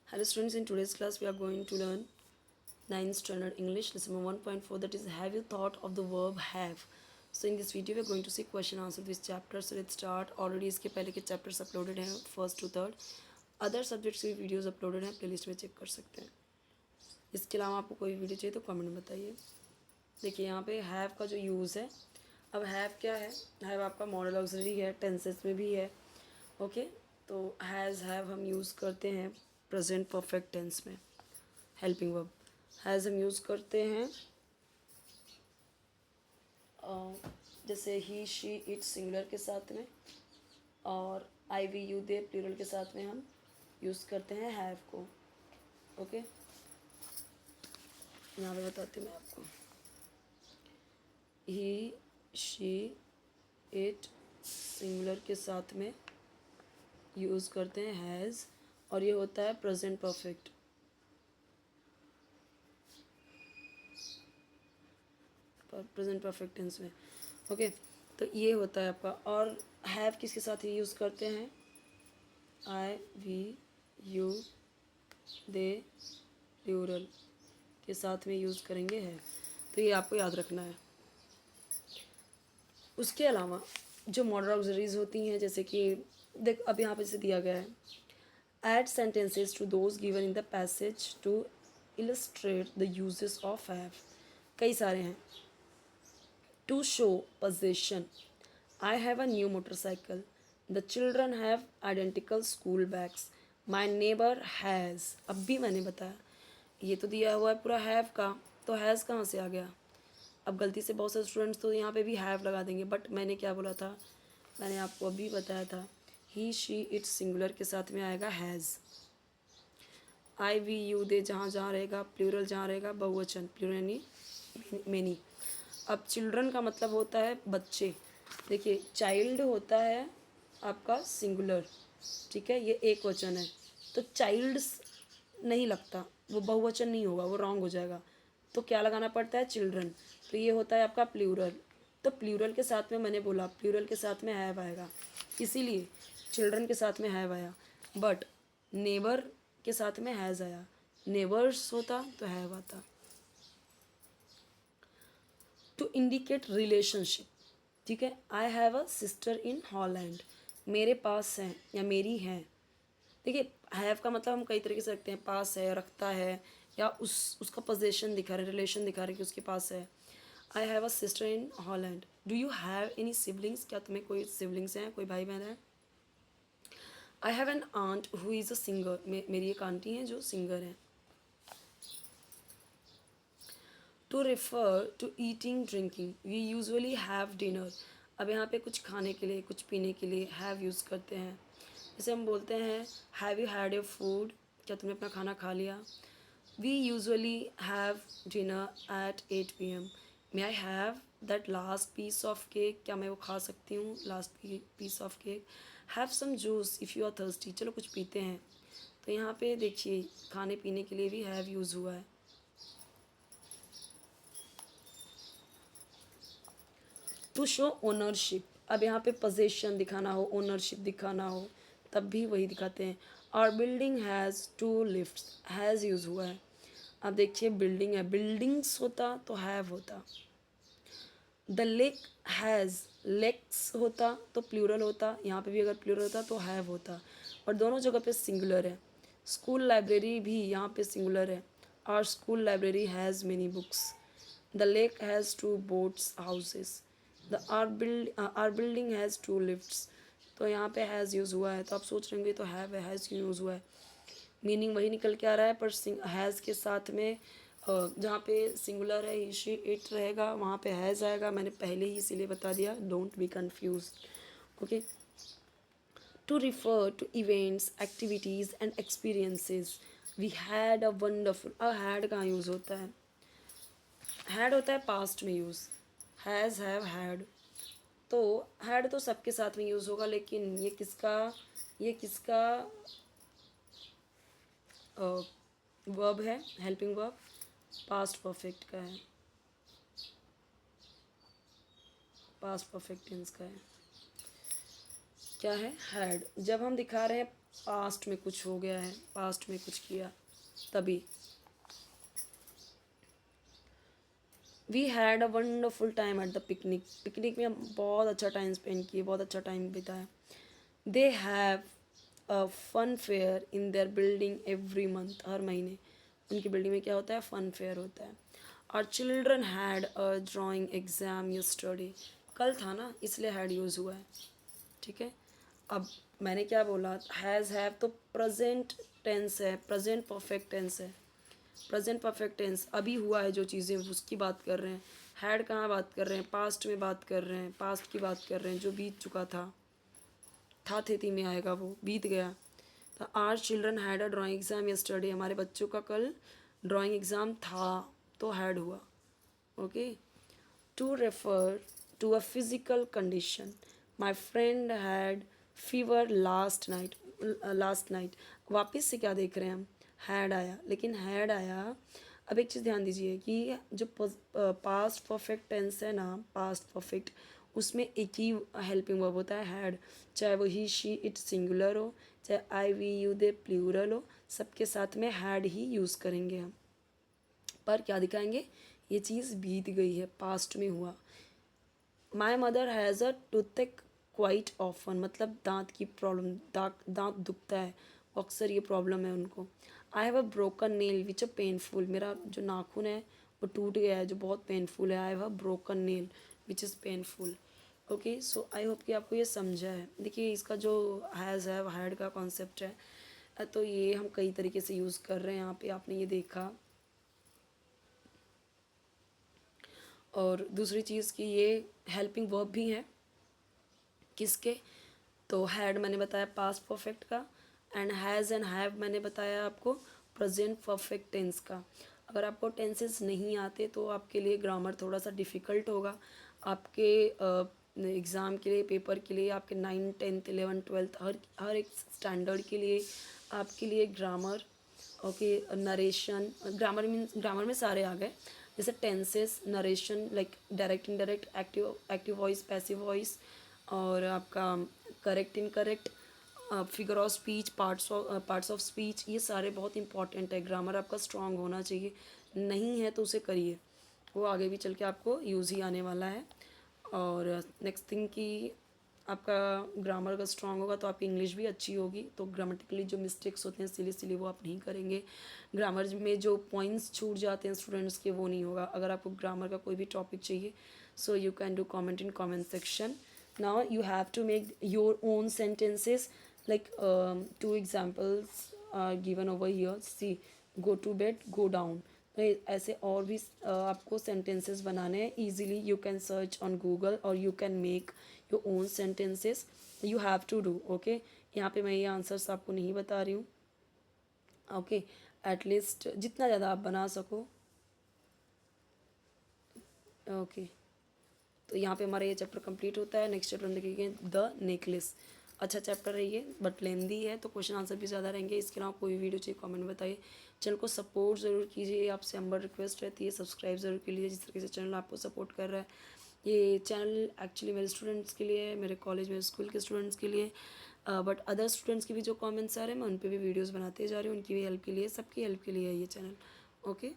Hello students, in today's class we are going to learn 9th standard English lesson 1.4, that is have you thought of the verb have. So in this video we are going to see question answer to this chapter. So let's start. Already इसके पहले के chapters uploaded हैं first to third. Other subjects की videos uploaded हैं, playlist में check कर सकते हैं. इसके अलावा आपको कोई वीडियो चाहिए तो कमेंट में बताइए. देखिए यहाँ पे हैव का जो यूज़ है, अब हैव क्या है, हैव आपका मॉडल ऑक्सिलरी है, टेंसेस में भी है. ओके, तो हैज़ हैव हम यूज़ करते हैं प्रेजेंट परफेक्ट टेंस में. हेल्पिंग वर्ब हैज़ हम यूज़ करते हैं जैसे ही शी इट सिंगुलर के साथ में, और आई वी यू दे प्लूरल के साथ में हम यूज़ करते हैं हैव को. ओके, यहाँ पे बताती हूँ मैं आपको. ही शी इट सिंगुलर के साथ में यूज़ करते हैं हैज़, और ये होता है present perfect. Present perfect tense में. ओके, तो ये होता है आपका. और हैव किसके साथ ही यूज़ करते हैं, आई वी यू दे प्लूरल के साथ में यूज़ करेंगे है. तो ये आपको याद रखना है. उसके अलावा जो मॉडल ऑक्सिलरीज होती हैं, जैसे कि देख अब यहाँ पे जैसे दिया गया है, add sentences to those given in the passage to illustrate the uses of have. कई सारे हैं. To show possession, I have a new motorcycle. The children have identical school bags. My neighbor has. अब भी मैंने बताया, ये तो दिया हुआ है पूरा have का, तो has कहाँ से आ गया. अब गलती से बहुत सारे स्टूडेंट्स तो यहाँ पे भी have लगा देंगे, बट मैंने क्या बोला था, मैंने आपको अभी बताया था, ही शी इट्स सिंगुलर के साथ में आएगा has. I we you they जहाँ जहाँ रहेगा प्लूरल, जहाँ रहेगा बहुवचन प्लूरल यानी मेनी. अब चिल्ड्रन का मतलब होता है बच्चे. देखिए चाइल्ड होता है आपका सिंगुलर, ठीक है, ये एक वचन है, तो चाइल्ड्स नहीं लगता, वो बहुवचन नहीं होगा, वो रॉन्ग हो जाएगा. तो क्या लगाना पड़ता है, चिल्ड्रन. तो ये होता है आपका प्लूरल. तो प्लूरल के साथ में मैंने बोला प्लूरल के साथ में हैव आएगा, इसीलिए चिल्ड्रन के साथ में हैव आया. बट नेबर के साथ में हैज़ आया. नेबर्स होता तो हैव आता. टू इंडिकेट रिलेशनशिप, ठीक है, I have a sister in Holland. मेरे पास हैं या मेरी हैं. देखिए हैव का मतलब हम कई तरीके से रखते हैं, पास है, रखता है, या उसका पोजेशन दिखा रहे, रिलेशन दिखा रहे कि उसके पास है. I have a sister in Holland. Do you have any siblings, क्या तुम्हें कोई सिबलिंग्स हैं, कोई भाई बहन है. I have an aunt who is a singer. मेरी एक आंटी हैं जो सिंगर हैं. To refer to eating drinking, we usually have dinner. अब यहाँ पे कुछ खाने के लिए, कुछ पीने के लिए हैव यूज़ करते हैं. जैसे हम बोलते हैं have you had your food, क्या तुमने अपना खाना खा लिया. We usually have dinner at 8 PM. May I have that last piece of cake, क्या मैं वो खा सकती हूँ last piece of cake. Have some juice if you are thirsty, चलो कुछ पीते हैं. तो यहाँ पे देखिए खाने पीने के लिए भी हैव यूज़ हुआ है. टू शो ओनरशिप, अब यहाँ पे पोजेशन दिखाना हो, ओनरशिप दिखाना हो, तब भी वही दिखाते हैं. और building has 2 lifts, has use हुआ है. अब देखिए बिल्डिंग है, बिल्डिंग्स होता तो हैव होता. द लेक हैज़, लेक्स होता तो प्लूरल होता, यहाँ पे भी अगर प्लूरल होता तो हैव होता, और दोनों जगह पे सिंगुलर है. स्कूल लाइब्रेरी भी यहाँ पे सिंगुलर है, और school library has many books. The lake has 2 boats houses. The R building has 2 lifts. तो यहाँ पे हैज़ यूज़ हुआ है, तो आप सोच रहे होंगे तो हैव है, हैज़ क्यों यूज़ हुआ है. मीनिंग वही निकल के आ रहा है, पर हैज़ के साथ में जहाँ पे सिंगुलर है ही शी इट रहेगा, वहाँ पे हैज़ आएगा. मैंने पहले ही इसीलिए बता दिया, don't be confuse. Okay, to refer to events, activities and experiences. We had a wonderful. Had कहाँ यूज़ होता है, हैड होता है पास्ट में यूज़. हैज़ हैव हैड, तो हैड तो सबके साथ में यूज़ होगा, लेकिन ये किसका वर्ब है, हेल्पिंग वर्ब, पास्ट परफेक्ट का है, पास्ट परफेक्ट टेंस का है. क्या है, हैड. जब हम दिखा रहे हैं पास्ट में कुछ हो गया है, पास्ट में कुछ किया तभी। We had a wonderful time at the picnic, picnic में हम बहुत अच्छा टाइम स्पेंड किए, बहुत अच्छा टाइम बिताया। They have a fun fair in their building every month, हर महीने उनकी बिल्डिंग में क्या होता है, फन फेयर होता है। Our children had a drawing exam yesterday, कल था ना इसलिए हैड यूज़ हुआ है, ठीक है। अब मैंने क्या बोला, हैज़ हैव तो प्रेजेंट टेंस है, प्रेजेंट परफेक्ट टेंस है। प्रेजेंट परफेक्ट टेंस अभी हुआ है जो चीज़ें उसकी बात कर रहे हैं। हैड कहाँ बात कर रहे हैं, पास्ट में बात कर रहे हैं, पास्ट की बात कर रहे हैं जो बीत चुका था थेती में आएगा, वो बीत गया। तो our children had a drawing exam yesterday, हमारे बच्चों का कल ड्राइंग एग्ज़ाम था तो हैड हुआ, okay. To refer to a physical condition, my friend had fever last night, वापस से क्या देख रहे हैं हम, हैड आया, लेकिन हैड आया। अब एक चीज़ ध्यान दीजिए कि जो पास्ट परफेक्ट टेंस है ना, पास्ट परफेक्ट, उसमें एक ही हेल्पिंग वर्ब होता है हैड, चाहे वो ही शी इट सिंगुलर हो, चाहे आई वी यू दे प्लूरल हो, सबके साथ में हैड ही यूज़ करेंगे हम। पर क्या दिखाएंगे, ये चीज़ बीत गई है, पास्ट में हुआ। My mother has a toothache quite often, मतलब दांत की प्रॉब्लम, दांत दुखता है, अक्सर ये प्रॉब्लम है उनको। आई have a broken nail which a painful, मेरा जो नाखून है वो टूट गया है जो बहुत पेनफुल है। I have a broken nail which is painful, okay. So I hope कि आपको ये समझा है। देखिए इसका जो हैज़ हैव हैड का कॉन्सेप्ट है, तो ये हम कई तरीके से यूज़ कर रहे हैं यहाँ पे, आपने ये देखा। और दूसरी चीज़ कि ये हेल्पिंग वर्ब भी है, किसके, तो हैड मैंने बताया पास्ट परफेक्ट का, एंड हैज़ एंड हैव मैंने बताया आपको प्रेजेंट परफेक्ट टेंस का। अगर आपको टेंसेस नहीं आते तो आपके लिए ग्रामर थोड़ा सा डिफ़िकल्ट होगा, आपके एग्ज़ाम के लिए, पेपर के लिए, आपके 9, 10, 11, 12 हर एक स्टैंडर्ड के लिए आपके लिए grammar, okay. Narration, grammar means grammar में सारे आ गए, जैसे tenses, narration like direct indirect, active voice, passive voice, और आपका correct incorrect, figure of speech, parts of speech, ये सारे बहुत इंपॉर्टेंट है। ग्रामर आपका स्ट्रांग होना चाहिए, नहीं है तो उसे करिए, वो आगे भी चल के आपको यूज़ ही आने वाला है। और नेक्स्ट थिंग कि आपका ग्रामर अगर स्ट्रांग होगा तो आपकी इंग्लिश भी अच्छी होगी, तो ग्रामेटिकली जो मिस्टेक्स होते हैं सिली सिली वो आप नहीं करेंगे। ग्रामर में जो पॉइंट्स छूट जाते हैं स्टूडेंट्स के वो नहीं होगा। अगर आपको ग्रामर का कोई भी टॉपिक चाहिए, so you can do comment in comment section. Now you have to make your own sentences, like 2 examples are given over here. See, go to bed, go down. तो ऐसे और भी आपको sentences बनाने हैं easily. You can search on Google or you can make your own sentences. You have to do, okay. यहाँ पे मैं ये आंसर्स आपको नहीं बता रही हूँ, ओके। एटलीस्ट जितना ज़्यादा आप बना सको, ओके। तो यहाँ पे हमारा ये चैप्टर कंप्लीट होता है। नेक्स्ट चैप्टर हम देखेंगे द नेकलेस। अच्छा चैप्टर है ये, बट लेंदी है तो क्वेश्चन आंसर भी ज़्यादा रहेंगे। इसके अलावा कोई वीडियो चाहिए कमेंट बताइए। चैनल को सपोर्ट ज़रूर कीजिए, आपसे हम्बल रिक्वेस्ट रहती है, सब्सक्राइब ज़रूर कीजिए। जिस तरीके से चैनल आपको सपोर्ट कर रहा है, ये चैनल एक्चुअली मेरे स्टूडेंट्स के लिए है, मेरे कॉलेज में स्कूल के स्टूडेंट्स के लिए, बट अदर स्टूडेंट्स के भी जो कमेंट्स आ रहे हैं मैं उन पर भी वीडियोज़ बनाते जा रही हूँ, उनकी भी हेल्प के लिए, सबकी हेल्प के लिए है ये चैनल, ओके।